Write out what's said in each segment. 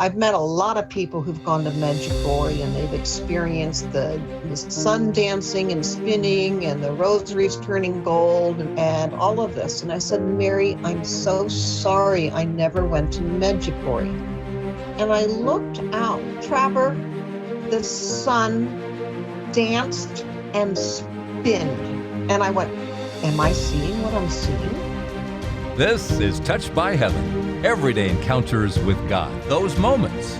I've met a lot of people who've gone to Medjugorje and they've experienced the sun dancing and spinning and the rosaries turning gold and all of this. And I said, Mary, I'm so sorry I never went to Medjugorje. And I looked out, Trapper, the sun danced and spinned. And I went, am I seeing what I'm seeing? This is Touched by Heaven, everyday encounters with God. Those moments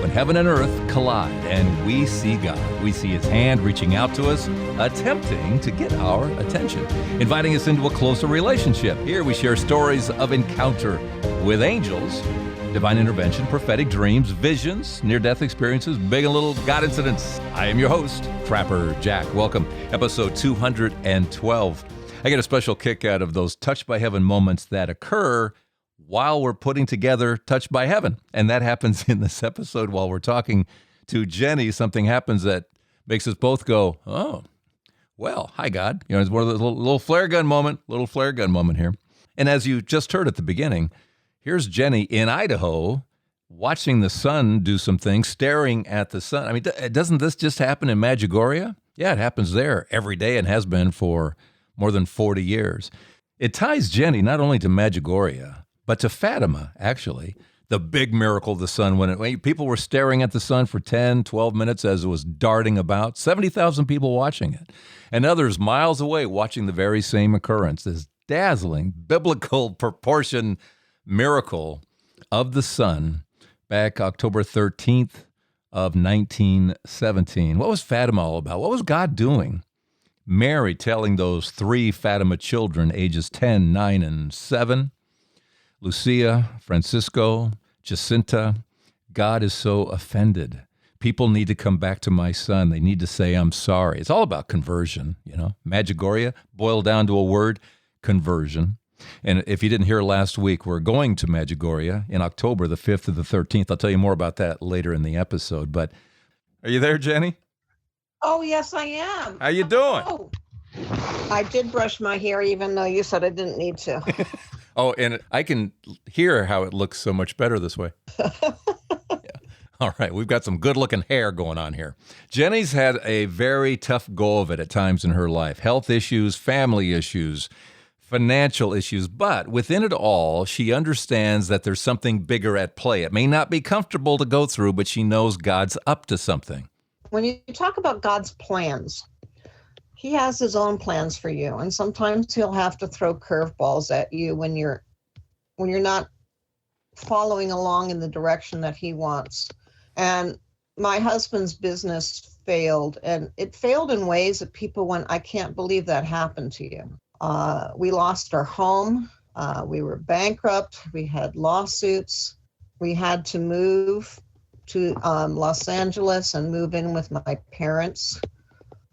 when heaven and earth collide and we see God. We see His hand reaching out to us, attempting to get our attention, inviting us into a closer relationship. Here we share stories of encounter with angels, divine intervention, prophetic dreams, visions, near-death experiences, big and little God incidents. I am your host, Trapper Jack. Welcome, episode 212. I get a special kick out of those Touched by Heaven moments that occur while we're putting together Touched by Heaven. And that happens in this episode while we're talking to Jenny. Something happens that makes us both go, oh, well, hi, God. You know, it's one of those little flare gun moment here. And as you just heard at the beginning, here's Jenny in Idaho watching the sun do some things, staring at the sun. I mean, doesn't this just happen in Medjugorje? Yeah, it happens there every day and has been for more than 40 years. It ties Jenny not only to Medjugorje, but to Fatima, actually, the big miracle of the sun. When people were staring at the sun for 10, 12 minutes as it was darting about, 70,000 people watching it, and others miles away watching the very same occurrence. This dazzling, biblical proportion miracle of the sun back October 13th of 1917. What was Fatima all about? What was God doing? Mary telling those three Fatima children, ages 10, 9, and 7, Lucia, Francisco, Jacinta, God is so offended. People need to come back to my son. They need to say, I'm sorry. It's all about conversion, you know. Medjugorje, boiled down to a word, conversion. And if you didn't hear last week, we're going to Medjugorje in October, the 5th to the 13th. I'll tell you more about that later in the episode. But are you there, Jenny? Oh, yes, I am. How you doing? Oh, I did brush my hair, even though you said I didn't need to. Oh, and I can hear how it looks so much better this way. Yeah. All right, we've got some good-looking hair going on here. Jenny's had a very tough go of it at times in her life. Health issues, family issues, financial issues. But within it all, she understands that there's something bigger at play. It may not be comfortable to go through, but she knows God's up to something. When you talk about God's plans, He has His own plans for you. And sometimes He'll have to throw curveballs at you when you're not following along in the direction that He wants. And my husband's business failed, and it failed in ways that people went, I can't believe that happened to you. We lost our home. We were bankrupt. We had lawsuits. We had to move to Los Angeles and move in with my parents.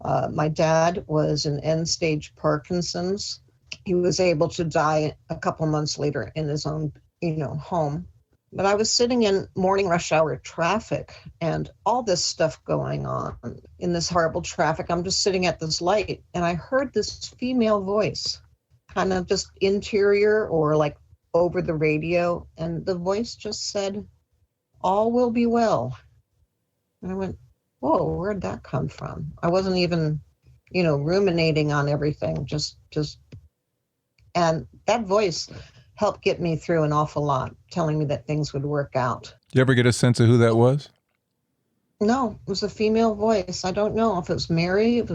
My dad was in end-stage Parkinson's. He was able to die a couple months later in his own, home. But I was sitting in morning rush hour traffic and all this stuff going on in this horrible traffic. I'm just sitting at this light and I heard this female voice, kind of just interior or like over the radio. And the voice just said, all will be well. And I went, whoa, where'd that come from? I wasn't even, ruminating on everything, just, and that voice helped get me through an awful lot, telling me that things would work out. Did you ever get a sense of who that was? No, it was a female voice. I don't know if it was Mary, if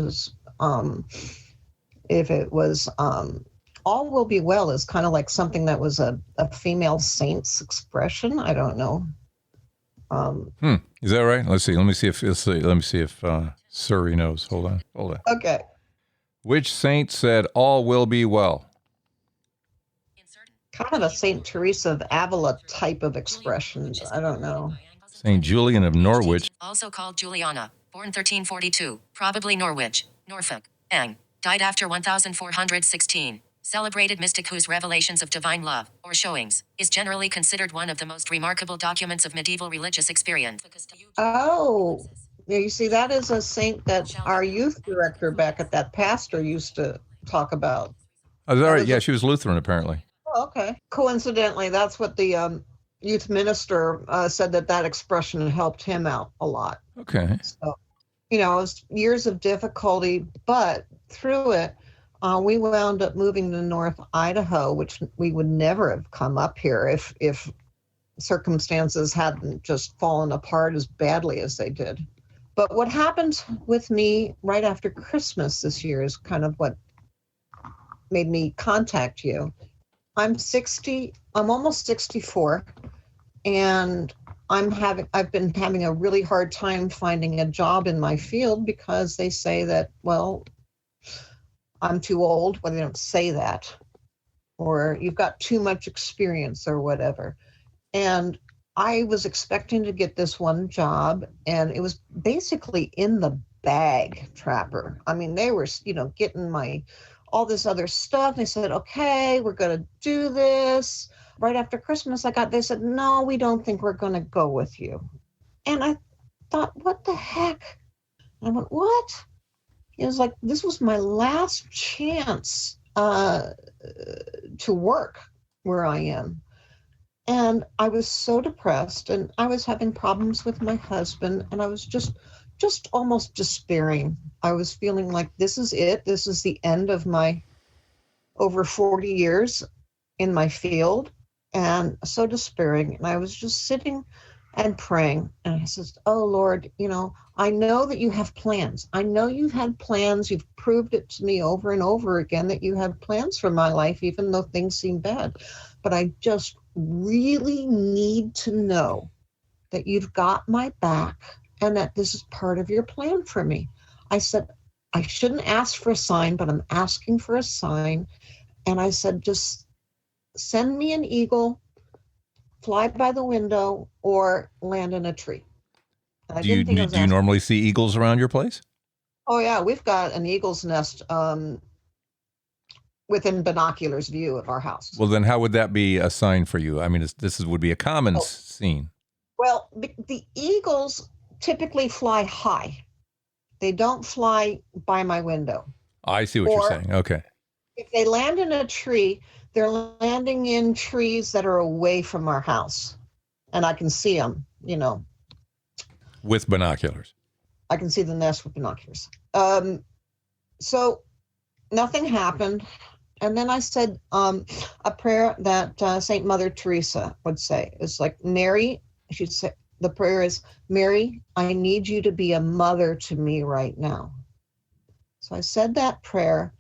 it was, all will be well is kind of like something that was a female saint's expression. I don't know. Is that right? Let me see if Suri knows. Hold on. Okay. Which saint said all will be well? Kind of a Saint Teresa of Avila type of expressions. I don't know. Saint Julian of Norwich. Also called Juliana, born 1342, probably Norwich, Norfolk, Ang, died after 1416. Celebrated mystic whose revelations of divine love, or showings, is generally considered one of the most remarkable documents of medieval religious experience. Oh, yeah, you see, that is a saint that our youth director back at that pastor used to talk about. Oh, is that right? Yeah, she was Lutheran, apparently. Oh, okay. Coincidentally, that's what the youth minister said that expression helped him out a lot. Okay. So, it was years of difficulty, but through it, we wound up moving to North Idaho, which we would never have come up here if circumstances hadn't just fallen apart as badly as they did. But what happened with me right after Christmas this year is kind of what made me contact you. I'm almost 64, and I've been having a really hard time finding a job in my field because they say that, well, I'm too old. Well, they don't say that, or you've got too much experience or whatever. And I was expecting to get this one job, and it was basically in the bag, Trapper. I mean, they were, getting all this other stuff. They said, okay, we're going to do this. Right after Christmas, they said, no, we don't think we're going to go with you. And I thought, what the heck? And I went, what? It was like, this was my last chance to work where I am. And I was so depressed, and I was having problems with my husband, and I was just almost despairing. I was feeling like this is it. This is the end of my over 40 years in my field, and so despairing. And I was just sitting and praying, and I said, oh, Lord, I know that you have plans. I know you've had plans. You've proved it to me over and over again that you have plans for my life, even though things seem bad. But I just really need to know that you've got my back and that this is part of your plan for me. I said, I shouldn't ask for a sign, but I'm asking for a sign. And I said, just send me an eagle, fly by the window, or land in a tree. Do you normally see eagles around your place? Oh, yeah. We've got an eagle's nest within binoculars view of our house. Well, then how would that be a sign for you? I mean, would be a common scene. Well, the eagles typically fly high. They don't fly by my window. I see what you're saying. Okay. If they land in a tree, they're landing in trees that are away from our house. And I can see them, With binoculars. I can see the nest with binoculars. So nothing happened. And then I said a prayer that St. Mother Teresa would say. It's like, Mary, she'd say, the prayer is, Mary, I need you to be a mother to me right now. So I said that prayer,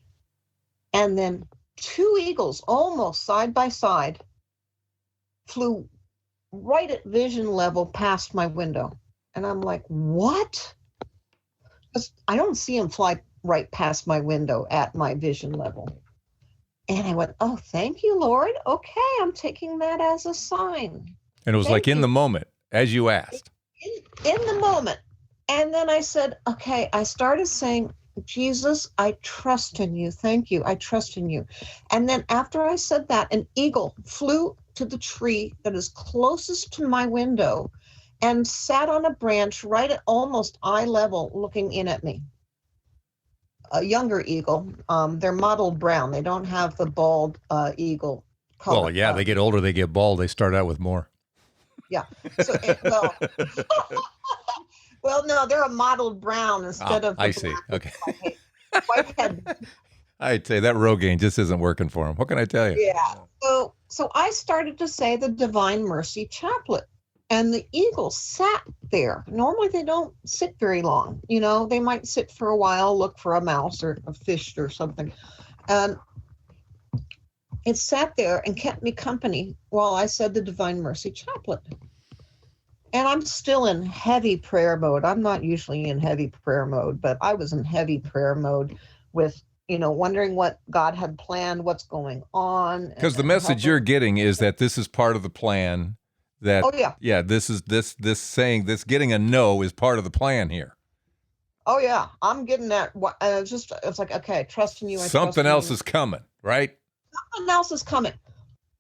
and then 2 eagles, almost side by side, flew right at vision level past my window. And I'm like, what? 'Cause I don't see them fly right past my window at my vision level. And I went, oh, thank you, Lord. Okay, I'm taking that as a sign. And it was like in the moment, as you asked. In the moment. And then I said, okay, I started saying, Jesus, I trust in you. Thank you. I trust in you. And then after I said that, an eagle flew to the tree that is closest to my window and sat on a branch right at almost eye level looking in at me. A younger eagle. They're mottled brown. They don't have the bald eagle color. Well, yeah, they get older, they get bald. They start out with more. Yeah. So, well, no, they're a mottled brown instead of. I see. Okay. White head. I'd say that Rogaine just isn't working for him. What can I tell you? Yeah. So I started to say the Divine Mercy Chaplet. And the eagle sat there. Normally they don't sit very long. They might sit for a while, look for a mouse or a fish or something. It sat there and kept me company while I said the Divine Mercy Chaplet. And I'm still in heavy prayer mode. I'm not usually in heavy prayer mode, but I was in heavy prayer mode with, wondering what God had planned, what's going on. Because the message you're getting is that this is part of the plan. That, this saying, this getting a no is part of the plan here. Oh, yeah. I'm getting that. It's like, okay, trust in you. Something else is coming, right? Something else is coming.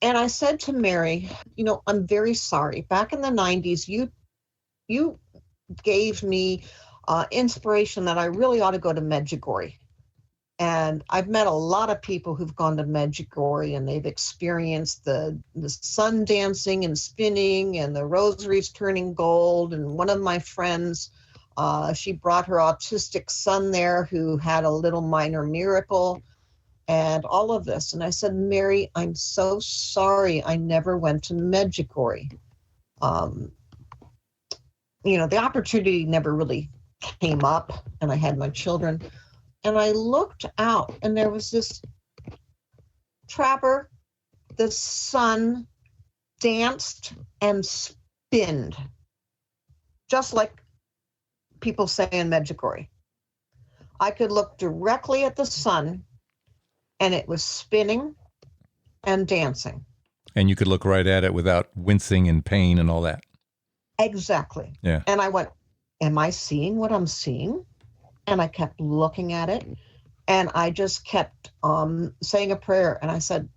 And I said to Mary, I'm very sorry. Back in the 90s, you gave me inspiration that I really ought to go to Medjugorje. And I've met a lot of people who've gone to Medjugorje and they've experienced the sun dancing and spinning and the rosaries turning gold. And one of my friends, she brought her autistic son there who had a little minor miracle and all of this. And I said, Mary, I'm so sorry I never went to Medjugorje. The opportunity never really came up, and I had my children. And I looked out, and there was this trapper. The sun danced and spinned, just like people say in Medjugorje. I could look directly at the sun, and it was spinning and dancing. And you could look right at it without wincing and pain and all that. Exactly. Yeah. And I went, am I seeing what I'm seeing? And I kept looking at it, and I just kept saying a prayer. And I said,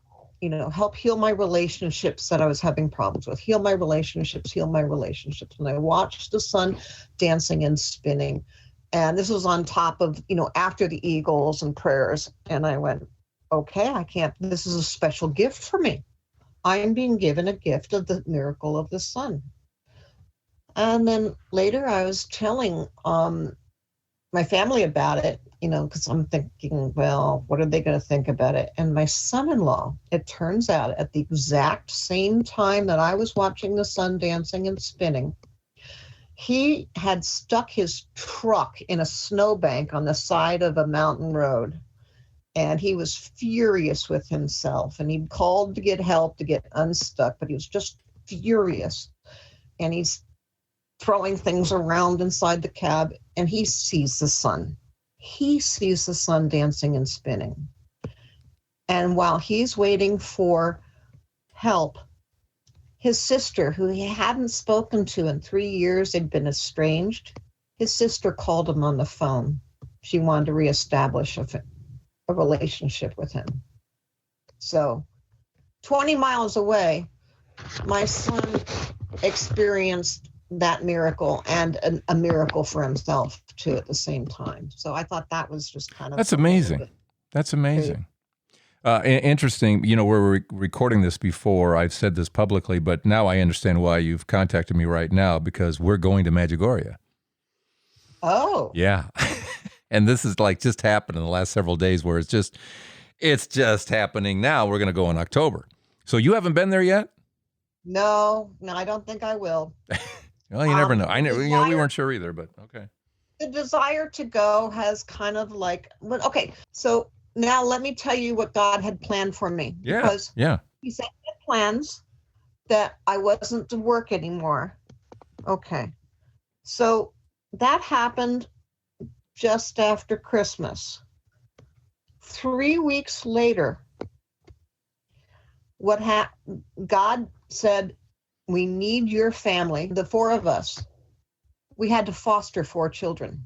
help heal my relationships that I was having problems with. Heal my relationships, heal my relationships. And I watched the sun dancing and spinning. And this was on top of, after the eagles and prayers. And I went, okay, this is a special gift for me. I am being given a gift of the miracle of the sun. And then later I was telling my family about it, because I'm thinking, well, what are they going to think about it? And my son-in-law, it turns out at the exact same time that I was watching the sun dancing and spinning, he had stuck his truck in a snowbank on the side of a mountain road. And he was furious with himself. And he called to get help to get unstuck, but he was just furious. And he's throwing things around inside the cab, and he sees the sun. He sees the sun dancing and spinning. And while he's waiting for help, his sister, who he hadn't spoken to in 3 years, they'd been estranged, his sister called him on the phone. She wanted to reestablish a relationship with him. So 20 miles away, my son experienced that miracle and a miracle for himself too at the same time. So I thought that was just kind of— That's amazing. That's amazing. Interesting. We're recording this before I've said this publicly, but now I understand why you've contacted me right now, because we're going to Medjugorje. Oh. Yeah. And this is like just happened in the last several days where it's just happening now. We're going to go in October. So you haven't been there yet? No, I don't think I will. Well, you never know. We weren't sure either, but okay. The desire to go has kind of okay. So now let me tell you what God had planned for me. Yeah. Because yeah. He said he had plans that I wasn't to work anymore. Okay. So that happened just after Christmas. 3 weeks later, God said, we need your family, the four of us. We had to foster 4 children.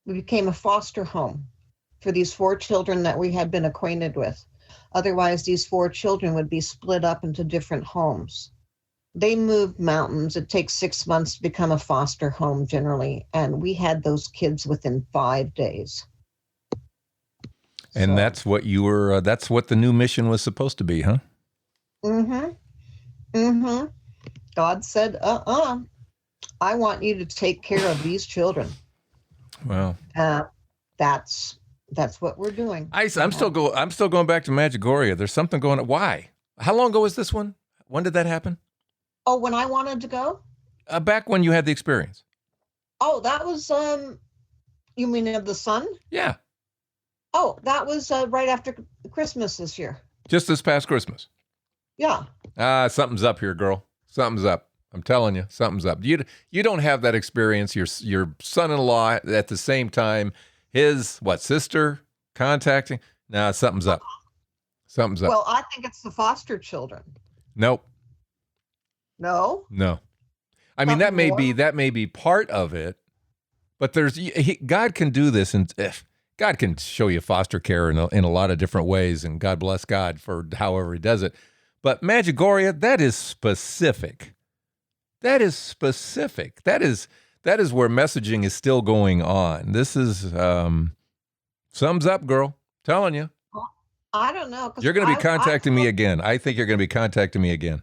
We became a foster home for these 4 children that we had been acquainted with. Otherwise, these 4 children would be split up into different homes. They moved mountains. It takes 6 months to become a foster home generally. And we had those kids within 5 days. And that's what that's what the new mission was supposed to be, huh? Mm-hmm. Mm-hmm. God said, I want you to take care of these children. Well, that's what we're doing. I'm still going back to Medjugorje. There's something going on. Why? How long ago was this one? When did that happen? Oh, when I wanted to go? Back when you had the experience. Oh, that was you mean of the sun? Yeah. Oh, that was right after Christmas this year. Just this past Christmas. Yeah. Something's up here, girl. Something's up. I'm telling you, something's up. You don't have that experience. Your son-in-law at the same time, his sister contacting. Nah, something's up. Something's up. Well, I think it's the foster children. Nope. No. I mean, that may be part of it, but God can do this, and God can show you foster care in a lot of different ways, and God bless God for however He does it. But Medjugorje, that is specific. That is specific. That is where messaging is still going on. This is Thumbs up, girl. Telling you. I don't know. 'Cause You're going to be contacting me again. I think you're going to be contacting me again.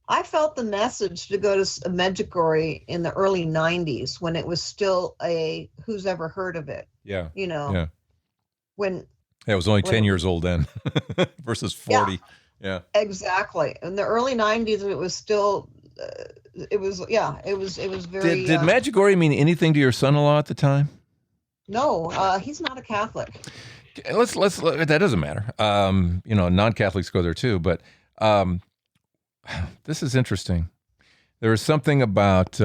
I felt the message to go to Medjugorje in the early 90s when it was still a who's ever heard of it. Yeah. Yeah. When it was only 10 years old then versus 40. Yeah. Exactly. In the early 90s, it was still, it was very. Did Medjugorje mean anything to your son-in-law at the time? No, he's not a Catholic. Let's that doesn't matter. Non-Catholics go there too, but this is interesting. There is something about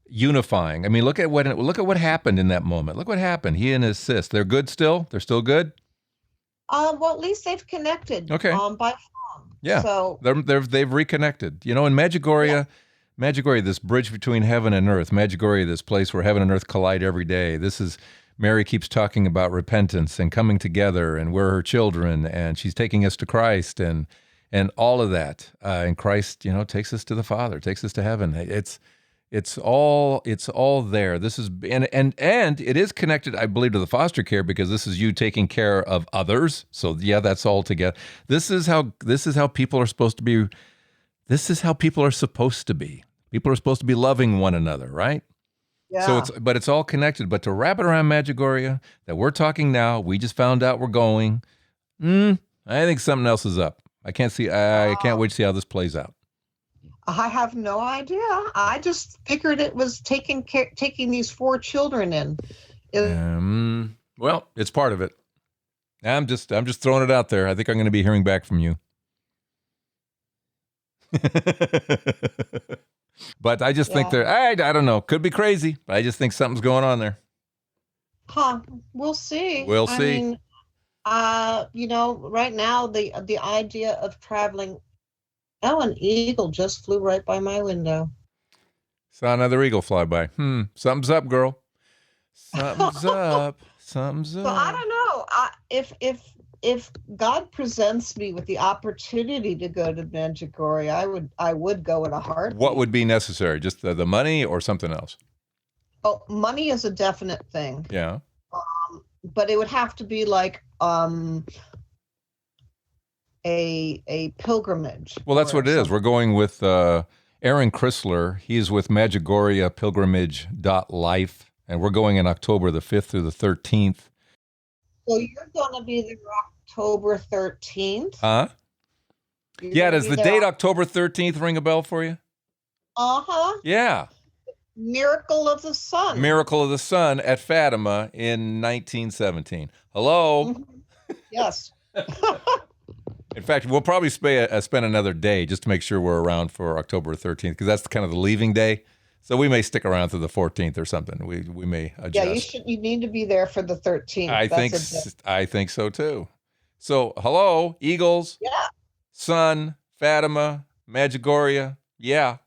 unifying. I mean, look at what happened in that moment. Look what happened. He and his sis, they're good still? They're still good? Well, at least they've connected. Okay. By phone. Yeah. So they've reconnected. In Medjugorje, Medjugorje, this bridge between heaven and earth. Medjugorje, this place where heaven and earth collide every day. Mary keeps talking about repentance and coming together, and we're her children, and she's taking us to Christ, and all of that. And Christ, takes us to the Father, takes us to heaven. It's all there. This is and it is connected, I believe, to the foster care, because this is you taking care of others. So yeah, that's all together. This is how people are supposed to be. This is how people are supposed to be. People are supposed to be loving one another, right? Yeah. So it's all connected. But to wrap it around Medjugorje, that we're talking now, we just found out we're going. I think something else is up. I can't wait to see how this plays out. I have no idea. I just figured it was taking these 4 children in. Well, it's part of it. I'm just throwing it out there. I think I'm going to be hearing back from you. But I just think I don't know. Could be crazy, but I just think something's going on there. We'll see. We'll see. I mean, right now the idea of traveling. Oh, an eagle just flew right by my window. Saw another eagle fly by. Something's up, girl. Something's up. Something's up. But I don't know. If God presents me with the opportunity to go to Medjugorje, I would go in a heartbeat. What would be necessary? Just the money or something else? Oh, money is a definite thing. Yeah. But it would have to be like a pilgrimage. Well, that's what it is. We're going with Aaron Chrysler. He's with Medjugorje pilgrimage.life, and we're going in October the 5th through the 13th. So you're going to be there October 13th? Huh? Yeah, does the date October 13th ring a bell for you? Uh-huh. Yeah. Miracle of the Sun. Miracle of the Sun at Fatima in 1917. Hello? Mm-hmm. Yes. In fact, we'll probably spend another day just to make sure we're around for October 13th, because that's kind of the leaving day. So we may stick around to the 14th or something. We may adjust. Yeah, you need to be there for the 13th. I think so too. So hello, Eagles. Yeah. Sun, Fatima, Medjugorje. Yeah.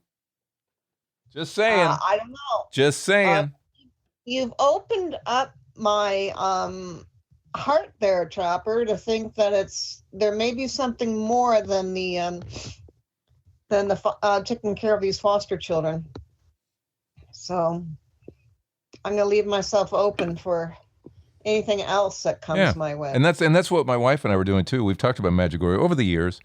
Just saying. I don't know. Just saying. You've opened up my heart there, Trapper, to think that there may be something more than the taking care of these foster children. So I'm going to leave myself open for anything else that comes my way. And that's what my wife and I were doing too. We've talked about Medjugorje over the years.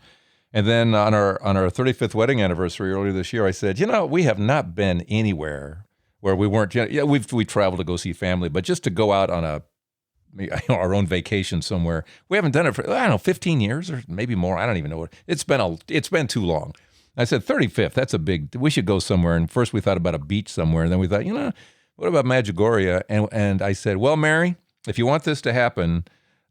And then on our 35th wedding anniversary earlier this year, I said, we have not been anywhere where we weren't. We traveled to go see family, but just to go out on our own vacation somewhere, we haven't done it for 15 years or maybe more. I don't even know what it's been too long. I said 35th. That's we should go somewhere. And first we thought about a beach somewhere, and then we thought, what about Medjugorje? And I said, well, Mary, if you want this to happen,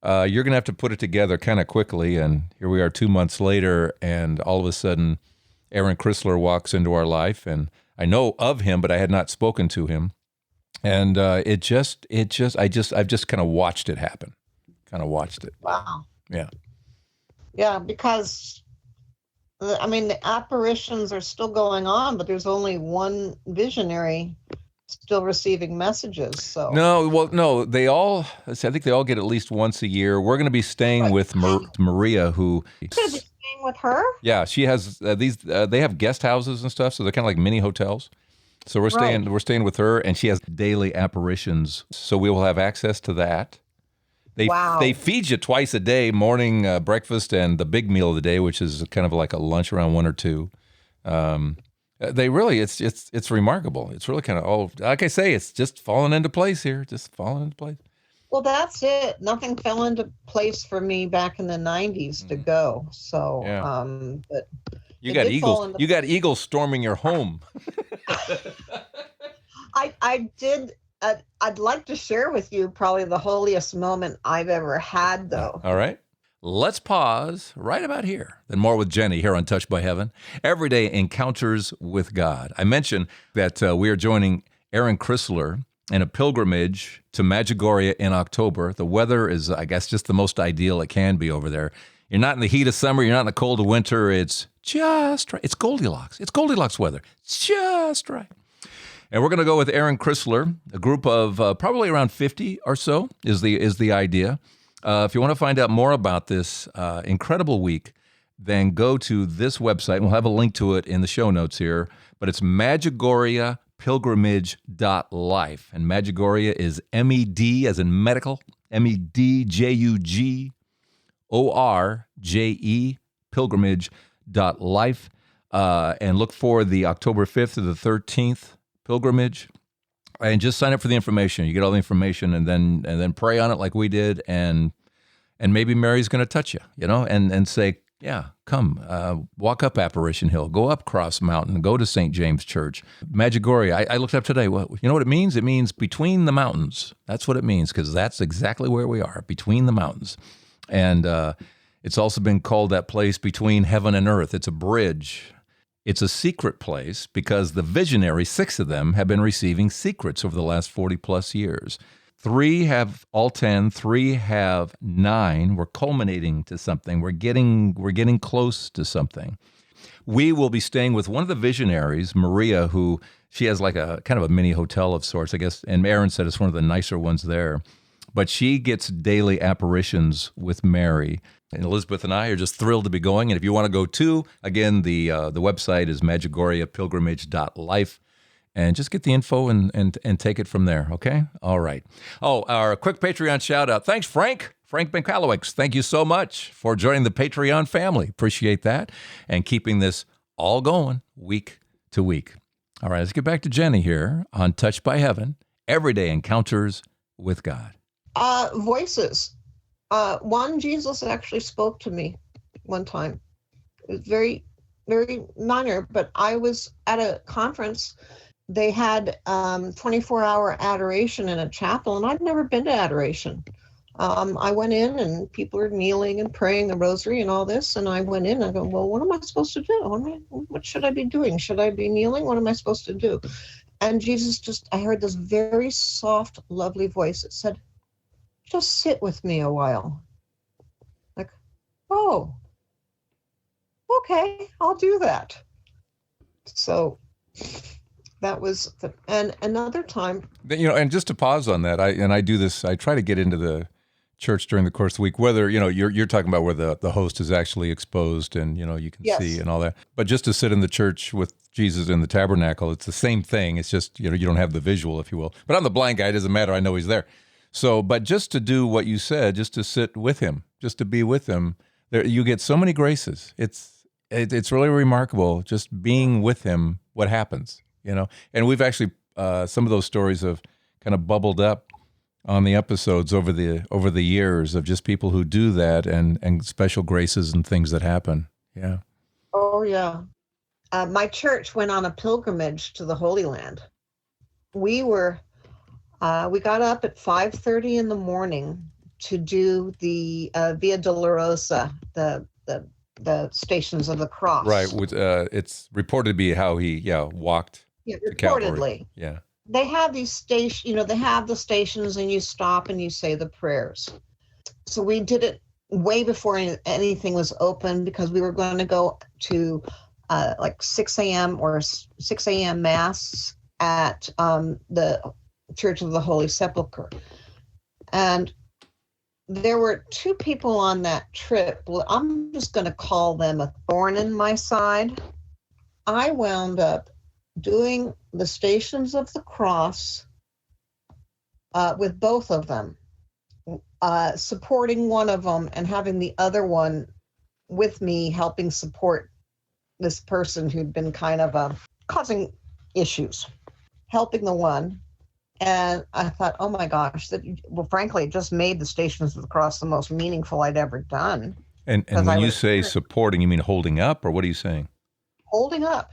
you're going to have to put it together kind of quickly. And here we are 2 months later, and all of a sudden, Aaron Chrysler walks into our life, and I know of him, but I had not spoken to him. And I've just kind of watched it happen. Kind of watched it. Wow. Yeah. Yeah, because the apparitions are still going on, but there's only one visionary still receiving messages. So no, I think they all get at least once a year. We're going to be staying with Maria, who. You're going to be staying with her? Yeah, she has these. They have guest houses and stuff, so they're kind of like mini hotels. So we're staying with her, and she has daily apparitions. So we will have access to that. Wow. They feed you twice a day, morning breakfast and the big meal of the day, which is kind of like a lunch around 1 or 2. They really, it's remarkable. It's really kind of, like I say, it's just falling into place here, just falling into place. Well, that's it. Nothing fell into place for me back in the 90s to go. So, Yeah. But You got eagles. You got eagles storming your home. I did. I'd like to share with you probably the holiest moment I've ever had, though. All right. Let's pause right about here. Then more with Jenny here on Touched by Heaven. Everyday encounters with God. I mentioned that we are joining Aaron Chrysler in a pilgrimage to Medjugorje in October. The weather is, I guess, just the most ideal it can be over there. You're not in the heat of summer. You're not in the cold of winter. It's just right. It's Goldilocks. It's Goldilocks weather. It's just right. And we're going to go with Aaron Chrysler, a group of probably around 50 or so is the idea. If you want to find out more about this incredible week, then go to this website. We'll have a link to it in the show notes here. But it's MedjugorjePilgrimage.life. And Medjugorje is MED as in medical, MEDJUGORJE, pilgrimage.life. And look for the October 5th to the 13th pilgrimage. And just sign up for the information. You get all the information and then pray on it like we did. And maybe Mary's going to touch you, and say, yeah, come, walk up Apparition Hill, go up Cross Mountain, go to St. James Church. Medjugorje, I looked up today. You know what it means? It means between the mountains. That's what it means, because that's exactly where we are, between the mountains. And it's also been called that place between heaven and earth. It's a bridge. It's a secret place because the visionaries, 6 of them, have been receiving secrets over the last 40-plus years. 3 have all 10, 3 have 9. We're culminating to something. We're getting close to something. We will be staying with one of the visionaries, Maria, who she has like a kind of a mini hotel of sorts, I guess, and Aaron said it's one of the nicer ones there. But she gets daily apparitions with Mary. And Elizabeth and I are just thrilled to be going. And if you want to go too, again, the website is MedjugorjePilgrimage.life. And just get the info and take it from there, okay? All right. Oh, our quick Patreon shout-out. Thanks, Frank Benkalowicz. Thank you so much for joining the Patreon family. Appreciate that. And keeping this all going week to week. All right, let's get back to Jenny here on Touched by Heaven, Everyday Encounters with God. Voices. One, Jesus actually spoke to me one time. It was very, very minor, but I was at a conference. They had 24-hour adoration in a chapel, and I'd never been to adoration. I went in, and people were kneeling and praying the rosary and all this, and I went in, and I go, well, what am I supposed to do? What should I be doing? Should I be kneeling? What am I supposed to do? And Jesus I heard this very soft, lovely voice that said, just sit with me a while. Like, oh, okay, I'll do that. So that was, and another time. And just to pause on that, I do this, I try to get into the church during the course of the week, whether, you're talking about where the host is actually exposed and, you can see and all that. But just to sit in the church with Jesus in the tabernacle, it's the same thing. It's just, you don't have the visual, if you will. But I'm the blind guy, it doesn't matter, I know he's there. So, but just to do what you said, just to sit with him, just to be with him, there you get so many graces. It's really remarkable just being with him, what happens, And we've actually, some of those stories have kind of bubbled up on the episodes over the years of just people who do that and special graces and things that happen. Yeah. Oh, yeah. My church went on a pilgrimage to the Holy Land. We got up at 5:30 in the morning to do the Via Dolorosa, the Stations of the Cross. Right. It's reported to be how he walked. Yeah, to reportedly. Calvary. Yeah. They have these they have the stations, and you stop and you say the prayers. So we did it way before anything was open, because we were going to go to like 6 a.m. or 6 a.m. Mass at the Church of the Holy Sepulchre. And there were 2 people on that trip. Well, I'm just going to call them a thorn in my side. I wound up doing the Stations of the Cross with both of them. supporting one of them and having the other one with me, helping support this person who'd been kind of causing issues, helping the one. And I thought, oh my gosh, frankly, it just made the Stations of the Cross the most meaningful I'd ever done. And when you say supporting, you mean holding up, or what are you saying? Holding up.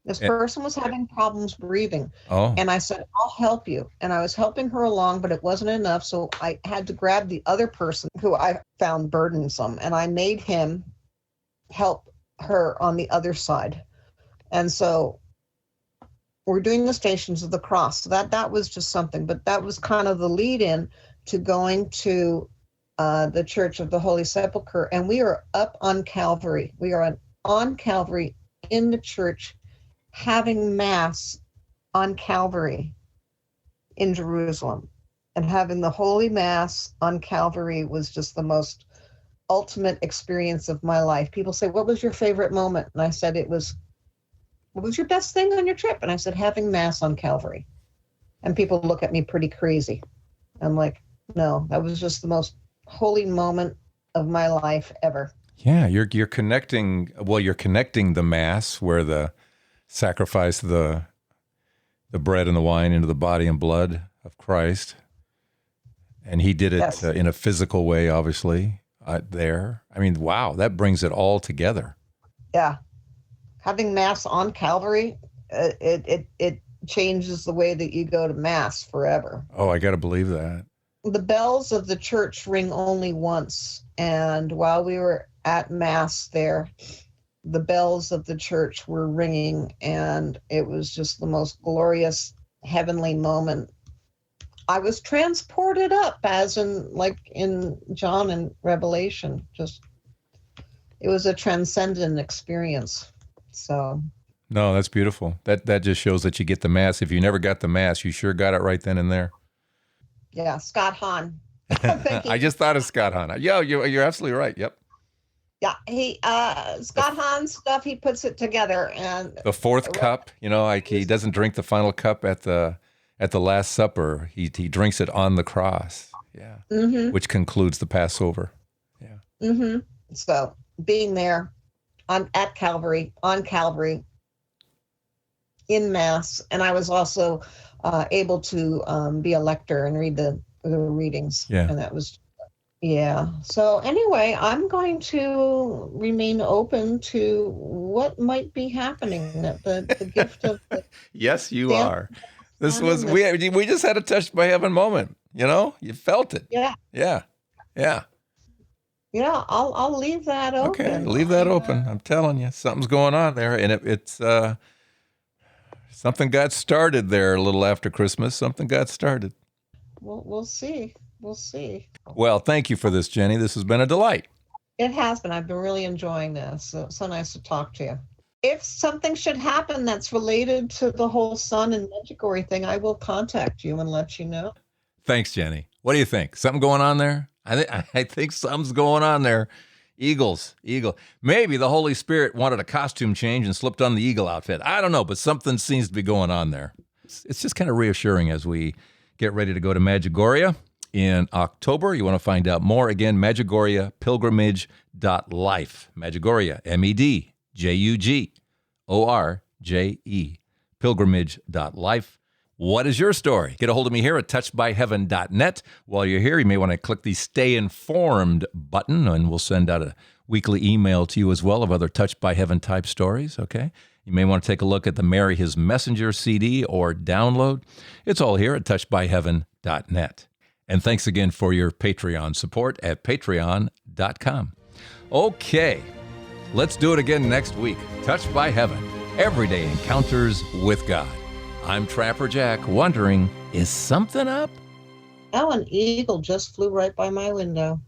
This person was having problems breathing. Oh. And I said, I'll help you. And I was helping her along, but it wasn't enough. So I had to grab the other person who I found burdensome, and I made him help her on the other side. And so we're doing the Stations of the Cross. So that was just something, but that was kind of the lead in to going to the Church of the Holy Sepulchre. And we are up on Calvary. We are on Calvary in the church, having Mass on Calvary in Jerusalem. And having the Holy Mass on Calvary was just the most ultimate experience of my life. People say, what was your favorite moment? And I said, what was your best thing on your trip? And I said, having Mass on Calvary. And people look at me pretty crazy. I'm like, no, that was just the most holy moment of my life ever. Yeah, you're connecting the Mass, where the sacrifice the bread and the wine into the body and blood of Christ. And he did it Yes. In a physical way, obviously, there. I mean, wow, that brings it all together. Yeah. Having Mass on Calvary, it changes the way that you go to Mass forever. Oh, I got to believe that. The bells of the church ring only once. And while we were at Mass there, the bells of the church were ringing, and it was just the most glorious heavenly moment. I was transported up, as in John and Revelation. It was a transcendent experience. So No, that's beautiful. That just shows that you get the Mass. If you never got the Mass, you sure got it right then and there. yeah, Scott Hahn. I just thought of Scott Hahn. Yeah, you're absolutely right. Yep. Yeah, Scott Hahn's stuff, he puts it together. And The fourth cup, like he doesn't drink the final cup at the Last Supper. He drinks it on the cross. Yeah. Mm-hmm. Which concludes the Passover. Yeah. Mm-hmm. So being there at Calvary, on Calvary, in Mass, and I was also able to be a lector and read the readings. Yeah. And that was, yeah. So anyway, I'm going to remain open to what might be happening. The gift of the Yes, you are. This was we just had a touched by heaven moment. You felt it. Yeah. Yeah. Yeah. Yeah, I'll leave that open. Okay, leave that open. I'm telling you, something's going on there, and it's something got started there a little after Christmas. Something got started. We'll see. We'll see. Well, thank you for this, Jenny. This has been a delight. It has been. I've been really enjoying this. So nice to talk to you. If something should happen that's related to the whole sun and Medjugorje thing, I will contact you and let you know. Thanks, Jenny. What do you think? Something going on there? I think something's going on there. Eagle. Maybe the Holy Spirit wanted a costume change and slipped on the eagle outfit. I don't know, but something seems to be going on there. It's just kind of reassuring as we get ready to go to Medjugorje in October. You want to find out more, again, Medjugorje pilgrimage.life. Medjugorje, MEDJUGORJE, pilgrimage.life. What is your story? Get a hold of me here at touchedbyheaven.net. While you're here, you may want to click the Stay Informed button, and we'll send out a weekly email to you as well of other Touched by Heaven type stories, okay? You may want to take a look at the Mary His Messenger CD or download. It's all here at touchedbyheaven.net. And thanks again for your Patreon support at patreon.com. Okay, let's do it again next week. Touched by Heaven, everyday encounters with God. I'm Trapper Jack, wondering, is something up? Oh, an eagle just flew right by my window.